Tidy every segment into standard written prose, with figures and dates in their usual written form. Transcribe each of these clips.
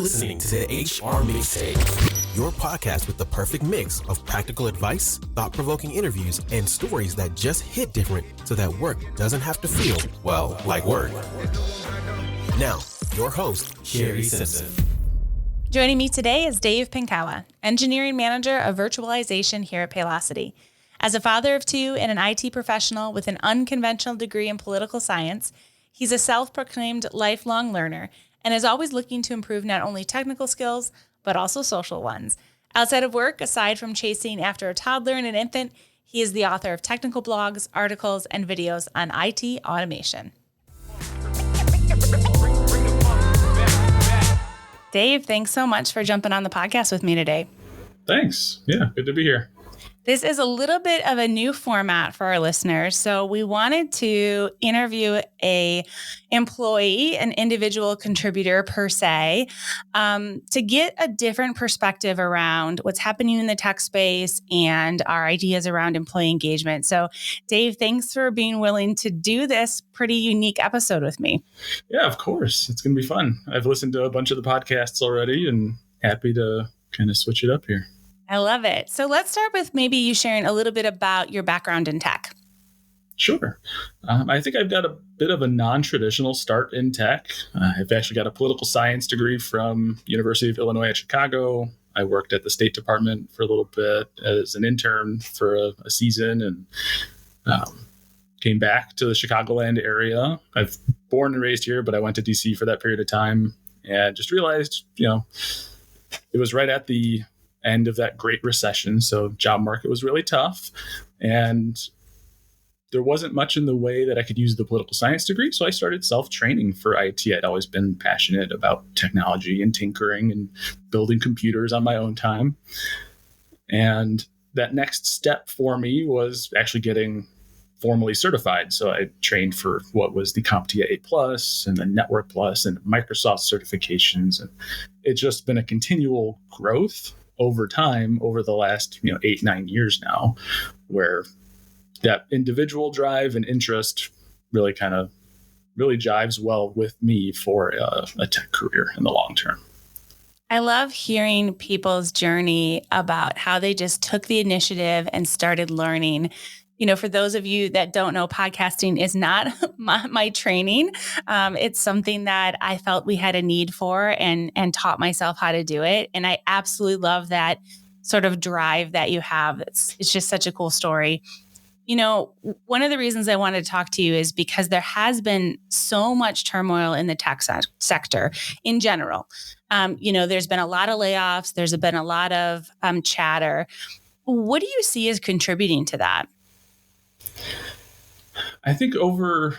listening to the HR Mixtape, your podcast with the perfect mix of practical advice, thought-provoking interviews, and stories that just hit different so that work doesn't have to feel, well, like work. Now, your host, Sherry Simpson. Joining me today is Dave Pinkawa, Engineering Manager of Virtualization here at Paylocity. As a father of two and an IT professional with an unconventional degree in political science, he's a self-proclaimed lifelong learner and is always looking to improve not only technical skills, but also social ones. Outside of work, aside from chasing after a toddler and an infant, he is the author of technical blogs, articles, and videos on IT automation. Dave, thanks so much for jumping on the podcast with me today. Thanks. Yeah, good to be here. This is a little bit of a new format for our listeners. So we wanted to interview an employee, an individual contributor per se, to get a different perspective around what's happening in the tech space and our ideas around employee engagement. So Dave, thanks for being willing to do this pretty unique episode with me. Yeah, of course. It's going to be fun. I've listened to a bunch of the podcasts already and happy to kind of switch it up here. I love it. So let's start with maybe you sharing a little bit about your background in tech. Sure. I think I've got a bit of a non-traditional start in tech. I've actually got a political science degree from University of Illinois at Chicago. I worked at the State Department for a little bit as an intern for a season and came back to the Chicagoland area. I've born and raised here, but I went to DC for that period of time and just realized, it was right at the end of that Great Recession. So job market was really tough. And there wasn't much in the way that I could use the political science degree. So I started self-training for IT. I'd always been passionate about technology and tinkering and building computers on my own time. And that next step for me was actually getting formally certified. So I trained for what was the CompTIA A+ and the Network Plus and Microsoft certifications. And it's just been a continual growth over time, over the last 8-9 years now, where that individual drive and interest really jives well with me for a tech career in the long term. I love hearing people's journey about how they just took the initiative and started learning. For those of you that don't know, podcasting is not my training. It's something that I felt we had a need for and taught myself how to do it. And I absolutely love that sort of drive that you have. It's just such a cool story. One of the reasons I wanted to talk to you is because there has been so much turmoil in the tech sector in general. There's been a lot of layoffs. There's been a lot of chatter. What do you see as contributing to that? I think over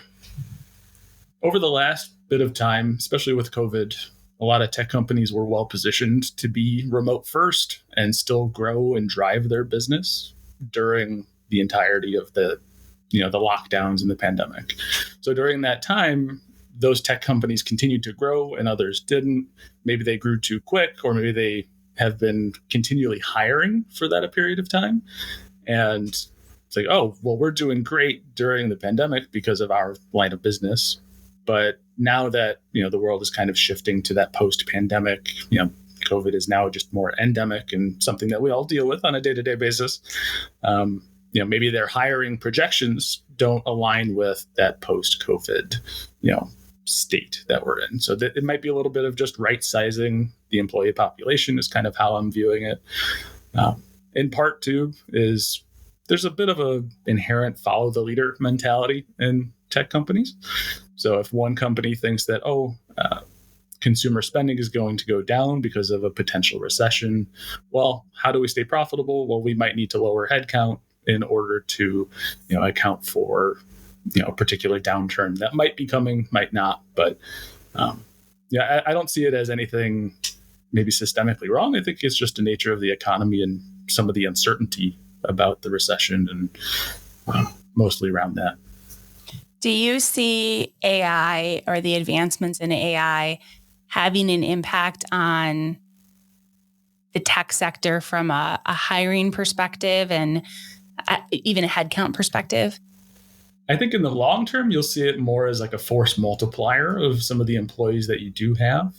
the last bit of time, especially with COVID, a lot of tech companies were well positioned to be remote first and still grow and drive their business during the entirety of the lockdowns and the pandemic. So during that time, those tech companies continued to grow and others didn't. Maybe they grew too quick, or maybe they have been continually hiring for that a period of time. And it's like, oh, well, we're doing great during the pandemic because of our line of business. But now that, the world is kind of shifting to that post-pandemic, COVID is now just more endemic and something that we all deal with on a day-to-day basis. Maybe their hiring projections don't align with that post-COVID, state that we're in. So that it might be a little bit of just right-sizing the employee population is kind of how I'm viewing it. In part, too, is there's a bit of a inherent follow the leader mentality in tech companies. So if one company thinks that, consumer spending is going to go down because of a potential recession, well, how do we stay profitable? Well, we might need to lower headcount in order to, account for, a particular downturn that might be coming, might not. But I don't see it as anything maybe systemically wrong. I think it's just the nature of the economy and some of the uncertainty about the recession and mostly around that. Do you see AI or the advancements in AI having an impact on the tech sector from a hiring perspective and even a headcount perspective? I think in the long term, you'll see it more as like a force multiplier of some of the employees that you do have.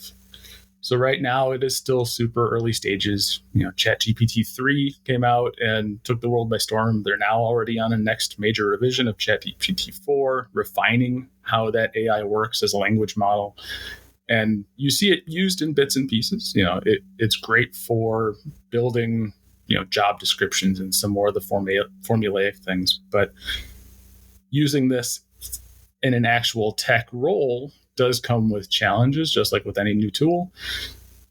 So right now it is still super early stages. Chat GPT 3 came out and took the world by storm. They're now already on a next major revision of Chat GPT 4, refining how that AI works as a language model. And you see it used in bits and pieces. It's great for building, job descriptions and some more of the formulaic things. But using this in an actual tech role does come with challenges, just like with any new tool.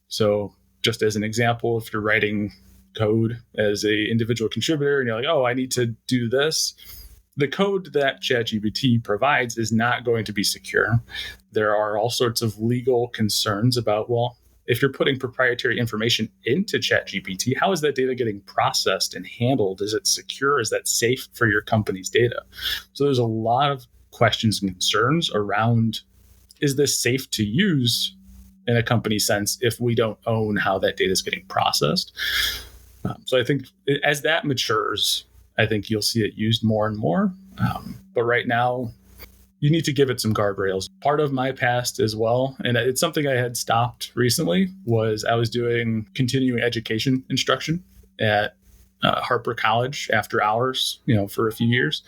So just as an example, if you're writing code as an individual contributor and you're like, oh, I need to do this, the code that ChatGPT provides is not going to be secure. There are all sorts of legal concerns about, well, if you're putting proprietary information into ChatGPT, how is that data getting processed and handled? Is it secure? Is that safe for your company's data? So there's a lot of questions and concerns around, is this safe to use in a company sense if we don't own how that data is getting processed? So I think as that matures, I think you'll see it used more and more. But right now, you need to give it some guardrails. Part of my past as well, and it's something I had stopped recently, was I was doing continuing education instruction at Harper College after hours, for a few years.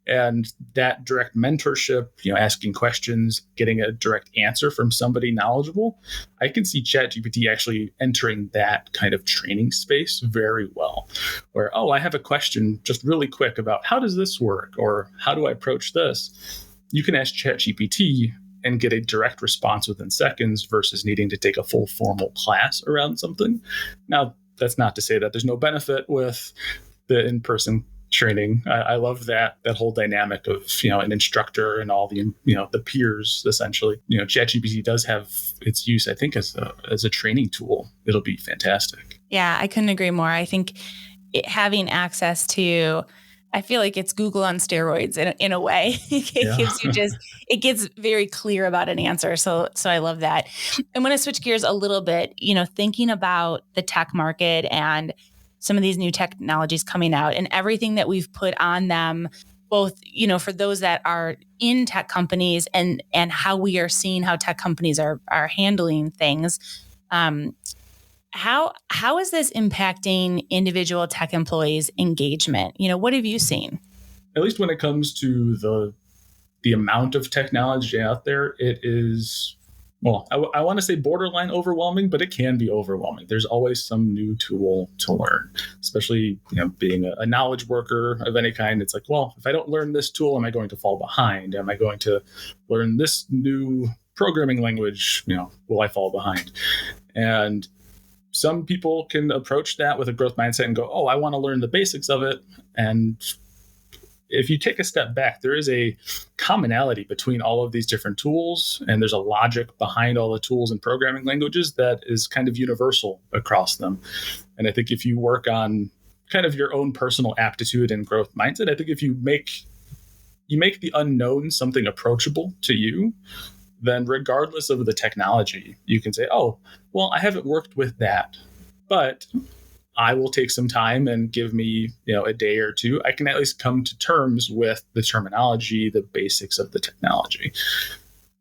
And that direct mentorship, asking questions, getting a direct answer from somebody knowledgeable, I can see ChatGPT actually entering that kind of training space very well. Where, I have a question just really quick about how does this work? Or how do I approach this? You can ask ChatGPT and get a direct response within seconds versus needing to take a full formal class around something. Now, that's not to say that there's no benefit with the in-person training. I love that whole dynamic of, an instructor and all the, the peers, essentially. ChatGPT does have its use, I think, as a training tool. It'll be fantastic. Yeah, I couldn't agree more. I think having access to, I feel like it's Google on steroids in a way. It gives you it gets very clear about an answer. So I love that. I'm going to switch gears a little bit, thinking about the tech market and some of these new technologies coming out and everything that we've put on them, both, for those that are in tech companies and how we are seeing how tech companies are handling things. How is this impacting individual tech employees' engagement? What have you seen? At least when it comes to the amount of technology out there, it is, well, I want to say borderline overwhelming, but it can be overwhelming. There's always some new tool to learn, especially being a knowledge worker of any kind. It's like, well, if I don't learn this tool, am I going to fall behind? Am I going to learn this new programming language? Will I fall behind? And some people can approach that with a growth mindset and go, I want to learn the basics of it. And if you take a step back, there is a commonality between all of these different tools, and there's a logic behind all the tools and programming languages that is kind of universal across them. And I think if you work on kind of your own personal aptitude and growth mindset, I think if you make the unknown something approachable to you, then regardless of the technology, you can say, I haven't worked with that, but I will take some time and give me, a day or two. I can at least come to terms with the terminology, the basics of the technology.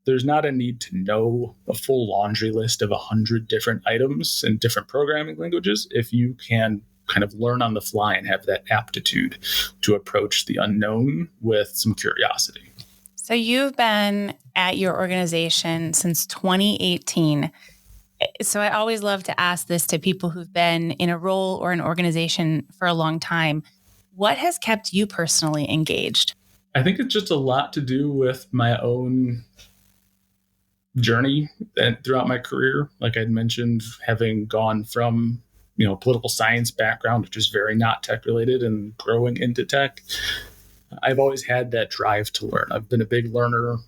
There's not a need to know a full laundry list of 100 different items and different programming languages if you can kind of learn on the fly and have that aptitude to approach the unknown with some curiosity. So you've been at your organization since 2018. So I always love to ask this to people who've been in a role or an organization for a long time. What has kept you personally engaged? I think it's just a lot to do with my own journey and throughout my career. Like I'd mentioned, having gone from, political science background, which is very not tech related, and growing into tech, I've always had that drive to learn. I've been a big learner.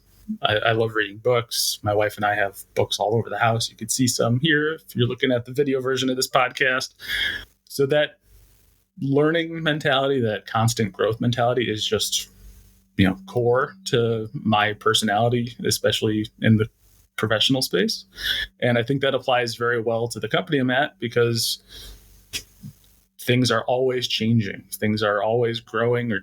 I love reading books. My wife and I have books all over the house. You can see some here if you're looking at the video version of this podcast. So that learning mentality, that constant growth mentality is just, core to my personality, especially in the professional space. And I think that applies very well to the company I'm at, because things are always changing. Things are always growing or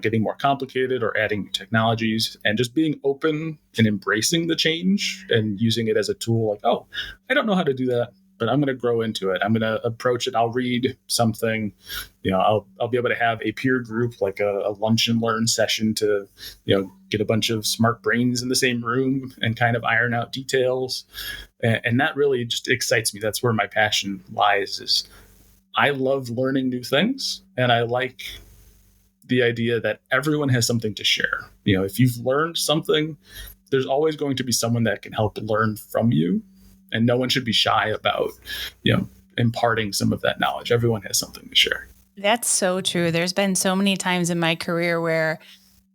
getting more complicated or adding new technologies, and just being open and embracing the change and using it as a tool. Like, oh, I don't know how to do that, but I'm going to grow into it. I'm going to approach it. I'll read something. I'll be able to have a peer group, like a lunch and learn session to, get a bunch of smart brains in the same room and kind of iron out details. And that really just excites me. That's where my passion lies. Is I love learning new things, and I like the idea that everyone has something to share. If you've learned something, there's always going to be someone that can help learn from you, and no one should be shy about, imparting some of that knowledge. Everyone has something to share. That's so true. There's been so many times in my career where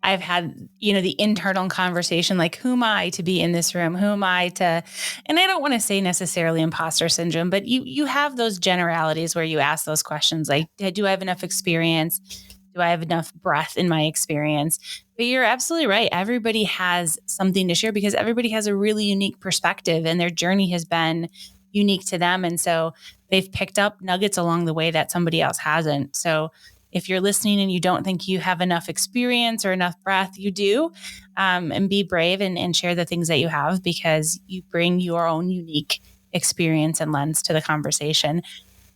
I've had, the internal conversation, like, who am I to be in this room? Who am I to, and I don't want to say necessarily imposter syndrome, but you have those generalities where you ask those questions, like, do I have enough experience? Do I have enough breadth in my experience? But you're absolutely right. Everybody has something to share because everybody has a really unique perspective, and their journey has been unique to them. And so they've picked up nuggets along the way that somebody else hasn't. So if you're listening and you don't think you have enough experience or enough breadth, you do. And be brave and share the things that you have, because you bring your own unique experience and lens to the conversation.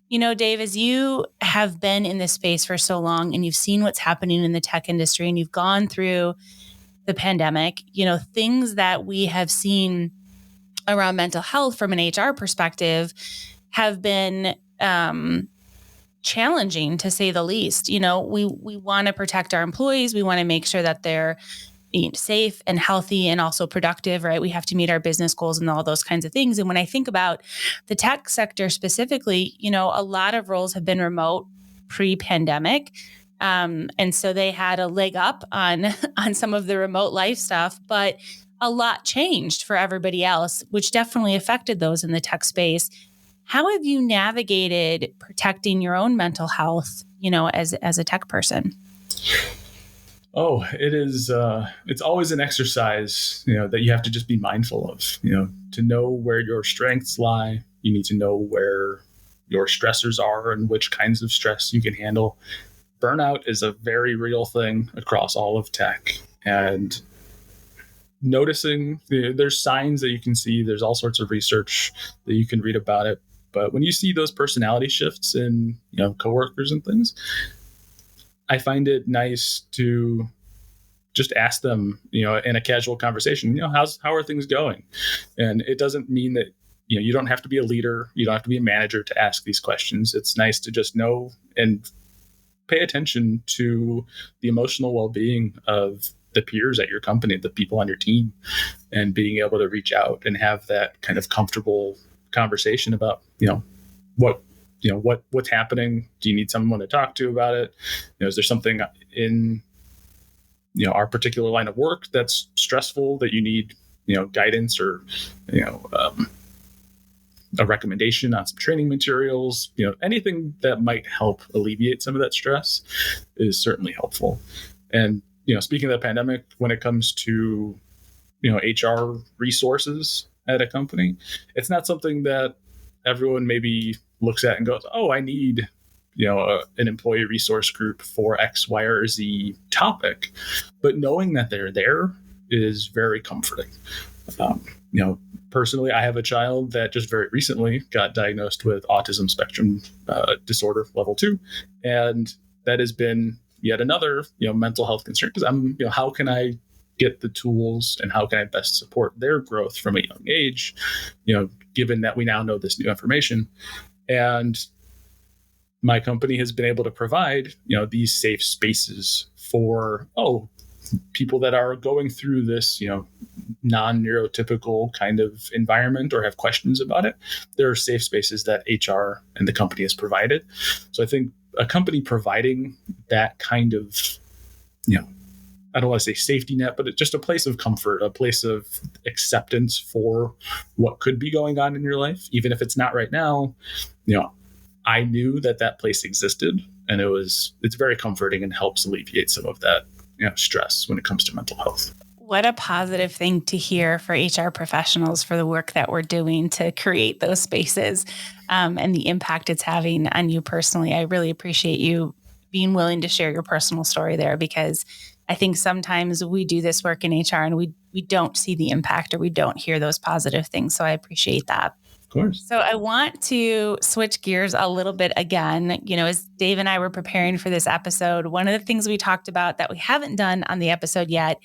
Dave, as you have been in this space for so long and you've seen what's happening in the tech industry and you've gone through the pandemic, things that we have seen around mental health from an HR perspective have been challenging, to say the least. We want to protect our employees. We want to make sure that they're safe and healthy and also productive, right? We have to meet our business goals and all those kinds of things. And when I think about the tech sector specifically, a lot of roles have been remote pre-pandemic. And so they had a leg up on some of the remote life stuff, but a lot changed for everybody else, which definitely affected those in the tech space. How have you navigated protecting your own mental health, as a tech person? Oh, it is. It's always an exercise, that you have to just be mindful of. To know where your strengths lie, you need to know where your stressors are and which kinds of stress you can handle. Burnout is a very real thing across all of tech, and noticing there's signs that you can see. There's all sorts of research that you can read about it. But when you see those personality shifts in, coworkers and things, I find it nice to just ask them, in a casual conversation, how are things going? And it doesn't mean that, you don't have to be a leader. You don't have to be a manager to ask these questions. It's nice to just know and pay attention to the emotional well-being of the peers at your company, the people on your team, and being able to reach out and have that kind of comfortable conversation about, what's happening. Do you need someone to talk to about it? Is there something in, our particular line of work that's stressful that you need, guidance or, a recommendation on some training materials, anything that might help alleviate some of that stress is certainly helpful. And, speaking of the pandemic, when it comes to, HR resources at a company, it's not something that everyone maybe looks at and goes, oh, I need, an employee resource group for X, Y, or Z topic. But knowing that they're there is very comforting. Personally, I have a child that just very recently got diagnosed with autism spectrum disorder level 2. And that has been yet another, mental health concern, because I'm, how can I get the tools and how can I best support their growth from a young age, given that we now know this new information. And my company has been able to provide, these safe spaces for, people that are going through this, non-neurotypical kind of environment or have questions about it. There are safe spaces that HR and the company has provided. So I think a company providing that kind of, I don't want to say safety net, but it's just a place of comfort, a place of acceptance for what could be going on in your life. Even if it's not right now, I knew that place existed, and it's very comforting and helps alleviate some of that, stress when it comes to mental health. What a positive thing to hear for HR professionals for the work that we're doing to create those spaces and the impact it's having on you personally. I really appreciate you being willing to share your personal story there, because I think sometimes we do this work in HR and we don't see the impact or we don't hear those positive things. So I appreciate that. Of course. So I want to switch gears a little bit again. As Dave and I were preparing for this episode, one of the things we talked about that we haven't done on the episode yet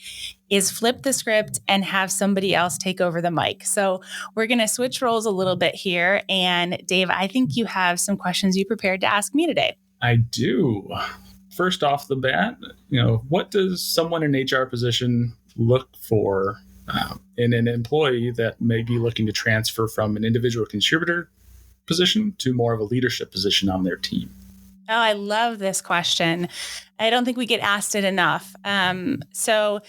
is flip the script and have somebody else take over the mic. So we're going to switch roles a little bit here. And Dave, I think you have some questions you prepared to ask me today. I do. First off the bat, what does someone in an HR position look for in an employee that may be looking to transfer from an individual contributor position to more of a leadership position on their team? Oh, I love this question. I don't think we get asked it enough. So,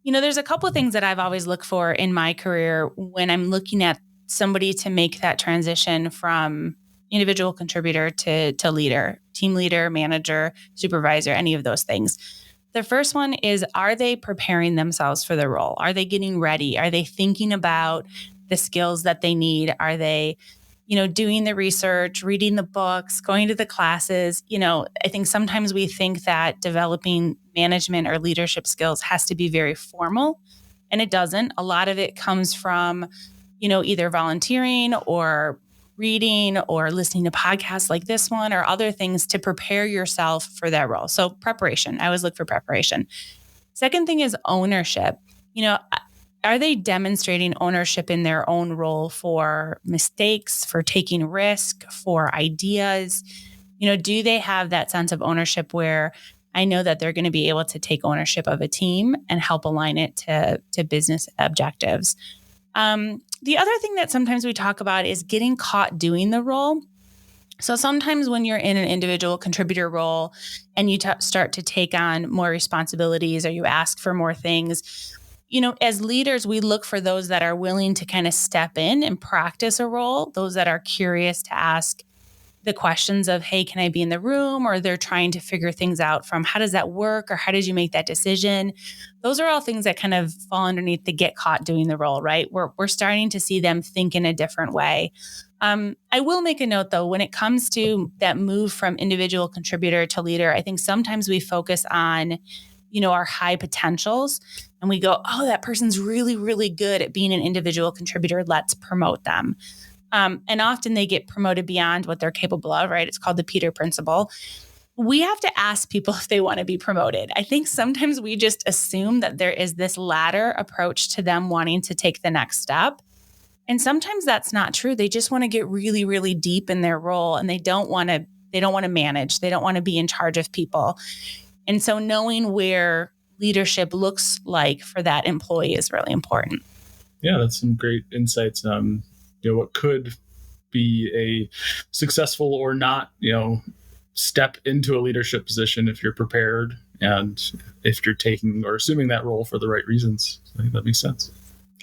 there's a couple of things that I've always looked for in my career when I'm looking at somebody to make that transition from individual contributor to leader, team leader, manager, supervisor, any of those things. The first one is, are they preparing themselves for the role? Are they getting ready? Are they thinking about the skills that they need? Are they, doing the research, reading the books, going to the classes? I think sometimes we think that developing management or leadership skills has to be very formal, and it doesn't. A lot of it comes from, either volunteering or reading or listening to podcasts like this one or other things to prepare yourself for that role. So preparation, I always look for preparation. Second thing is ownership. Are they demonstrating ownership in their own role for mistakes, for taking risk, for ideas? Do they have that sense of ownership where I know that they're going to be able to take ownership of a team and help align it to business objectives? The other thing that sometimes we talk about is getting caught doing the role. So sometimes when you're in an individual contributor role and you start to take on more responsibilities or you ask for more things, as leaders, we look for those that are willing to kind of step in and practice a role, those that are curious to ask the questions of, hey, can I be in the room? Or they're trying to figure things out from how does that work? Or how did you make that decision? Those are all things that kind of fall underneath the get caught doing the role, right? We're starting to see them think in a different way. I will make a note, though, when it comes to that move from individual contributor to leader, I think sometimes we focus on, our high potentials and we go, oh, that person's really, really good at being an individual contributor. Let's promote them. And often they get promoted beyond what they're capable of, right? It's called the Peter Principle. We have to ask people if they want to be promoted. I think sometimes we just assume that there is this ladder approach to them wanting to take the next step. And sometimes that's not true. They just want to get really, really deep in their role and they don't want to manage. They don't want to be in charge of people. And so knowing where leadership looks like for that employee is really important. Yeah, that's some great insights. What could be a successful or not, step into a leadership position if you're prepared and if you're taking or assuming that role for the right reasons. I think that makes sense.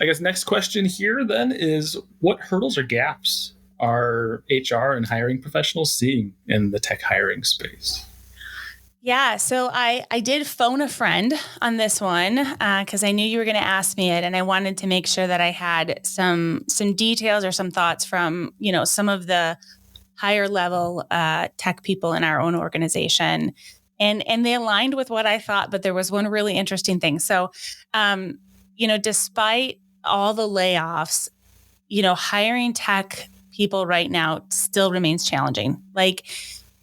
I guess next question here then is, what hurdles or gaps are HR and hiring professionals seeing in the tech hiring space? Yeah, so I did phone a friend on this one because I knew you were going to ask me it, and I wanted to make sure that I had some details or some thoughts from some of the higher level tech people in our own organization, and they aligned with what I thought. But there was one really interesting thing. So, despite all the layoffs, hiring tech people right now still remains challenging. Like,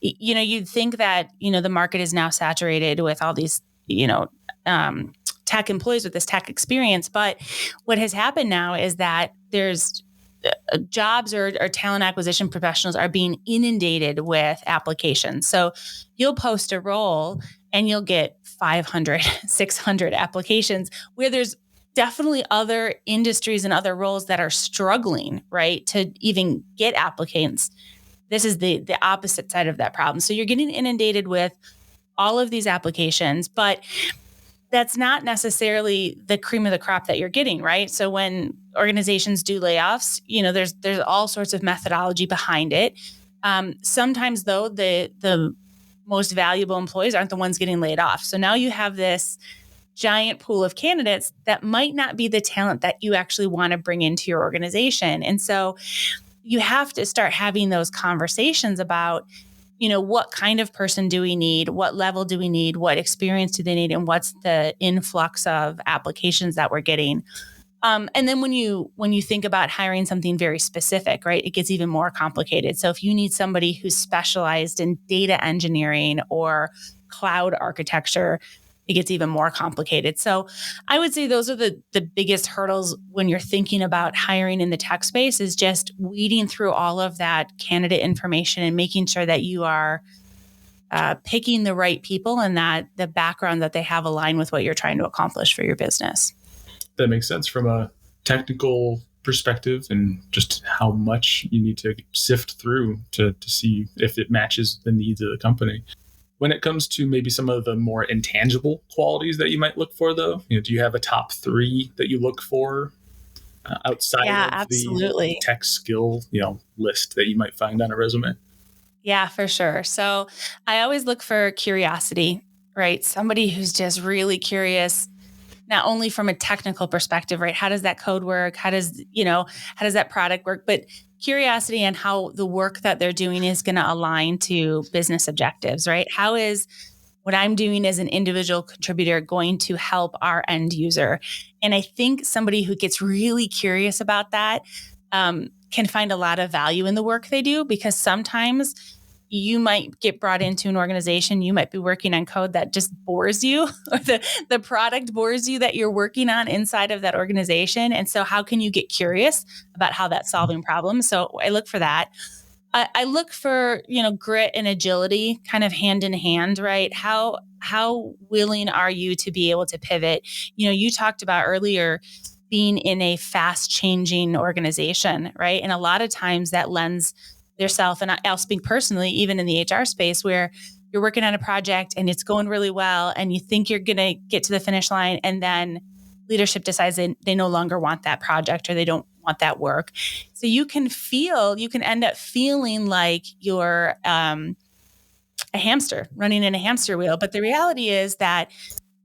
you'd think that, the market is now saturated with all these, tech employees with this tech experience. But what has happened now is that there's jobs or talent acquisition professionals are being inundated with applications. So you'll post a role and you'll get 500, 600 applications where there's definitely other industries and other roles that are struggling, right, to even get applicants. This is the opposite side of that problem. So you're getting inundated with all of these applications, but that's not necessarily the cream of the crop that you're getting, right? So when organizations do layoffs, there's all sorts of methodology behind it. Sometimes, though, the most valuable employees aren't the ones getting laid off. So now you have this giant pool of candidates that might not be the talent that you actually want to bring into your organization. And so you have to start having those conversations about, what kind of person do we need? What level do we need? What experience do they need? And what's the influx of applications that we're getting? And then when you think about hiring something very specific, right, it gets even more complicated. So if you need somebody who's specialized in data engineering or cloud architecture, it gets even more complicated. So I would say those are the biggest hurdles when you're thinking about hiring in the tech space, is just weeding through all of that candidate information and making sure that you are picking the right people and that the background that they have align with what you're trying to accomplish for your business. That makes sense from a technical perspective, and just how much you need to sift through to see if it matches the needs of the company. When it comes to maybe some of the more intangible qualities that you might look for, though, do you have a top 3 that you look for outside of absolutely. the tech skill, list that you might find on a resume? Yeah, for sure. So I always look for curiosity, right? Somebody who's just really curious, not only from a technical perspective, right? How does that code work? How does that product work? But curiosity and how the work that they're doing is going to align to business objectives, right? How is what I'm doing as an individual contributor going to help our end user? And I think somebody who gets really curious about that can find a lot of value in the work they do, because sometimes you might get brought into an organization, you might be working on code that just bores you, or the product bores you that you're working on inside of that organization. And so how can you get curious about how that's solving problems? So I look for that. I look for, grit and agility kind of hand in hand, right? How willing are you to be able to pivot? You talked about earlier being in a fast changing organization, right? And a lot of times that lends yourself, and I'll speak personally, even in the HR space, where you're working on a project and it's going really well and you think you're going to get to the finish line, and then leadership decides they no longer want that project or they don't want that work. So you can end up feeling like you're a hamster running in a hamster wheel. But the reality is that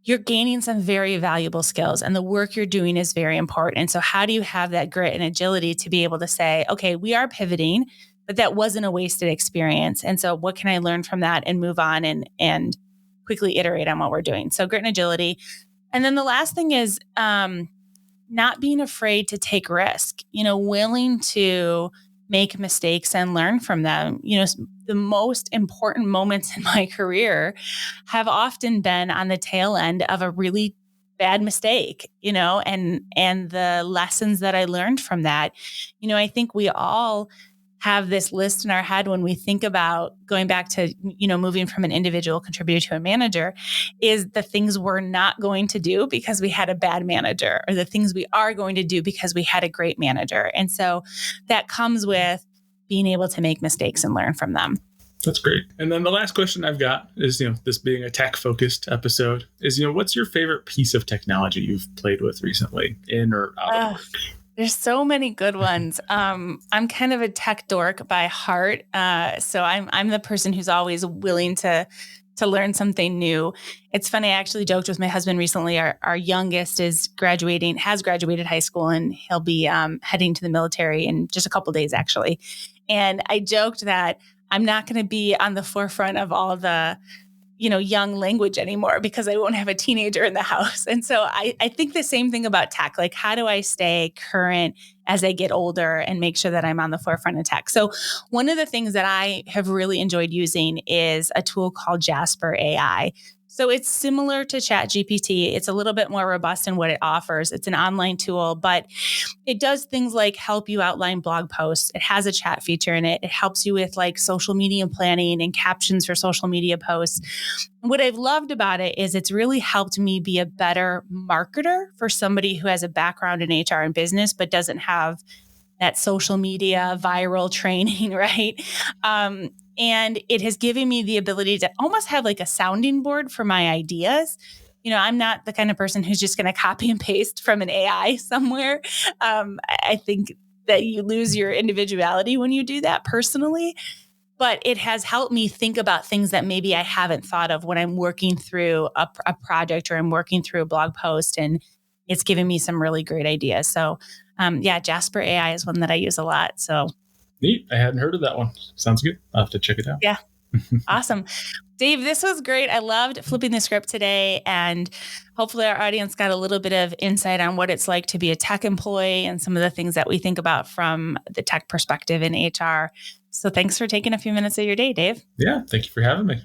you're gaining some very valuable skills and the work you're doing is very important. And so how do you have that grit and agility to be able to say, okay, we are pivoting, but that wasn't a wasted experience. And so what can I learn from that and move on and quickly iterate on what we're doing? So grit and agility. And then the last thing is not being afraid to take risk, willing to make mistakes and learn from them. The most important moments in my career have often been on the tail end of a really bad mistake, and the lessons that I learned from that. I think we all have this list in our head when we think about going back to, moving from an individual contributor to a manager, is the things we're not going to do because we had a bad manager, or the things we are going to do because we had a great manager. And so that comes with being able to make mistakes and learn from them. That's great. And then the last question I've got is, this being a tech-focused episode, is, what's your favorite piece of technology you've played with recently, in or out of work? There's so many good ones. I'm kind of a tech dork by heart. So I'm the person who's always willing to learn something new. It's funny. I actually joked with my husband recently. Our youngest has graduated high school, and he'll be heading to the military in just a couple of days, actually. And I joked that I'm not going to be on the forefront of all the young language anymore because I won't have a teenager in the house. And so I think the same thing about tech. Like, how do I stay current as I get older and make sure that I'm on the forefront of tech? So one of the things that I have really enjoyed using is a tool called Jasper AI. So it's similar to Chat GPT. It's a little bit more robust in what it offers. It's an online tool, but it does things like help you outline blog posts. It has a chat feature in it. It helps you with like social media planning and captions for social media posts. What I've loved about it is it's really helped me be a better marketer for somebody who has a background in HR and business, but doesn't have that social media viral training, right? And it has given me the ability to almost have like a sounding board for my ideas. I'm not the kind of person who's just going to copy and paste from an AI somewhere. I think that you lose your individuality when you do that personally. but it has helped me think about things that maybe I haven't thought of when I'm working through a project or I'm working through a blog post, and it's given me some really great ideas. So Jasper AI is one that I use a lot. So neat. I hadn't heard of that one. Sounds good. I'll have to check it out. Yeah. Awesome. Dave, this was great. I loved flipping the script today, and hopefully our audience got a little bit of insight on what it's like to be a tech employee and some of the things that we think about from the tech perspective in HR. So thanks for taking a few minutes of your day, Dave. Yeah, thank you for having me.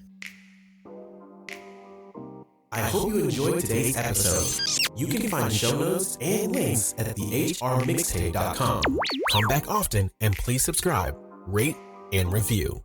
I hope you enjoyed today's episode. You can find show notes and links at thehrmixtape.com. Come back often and please subscribe, rate, and review.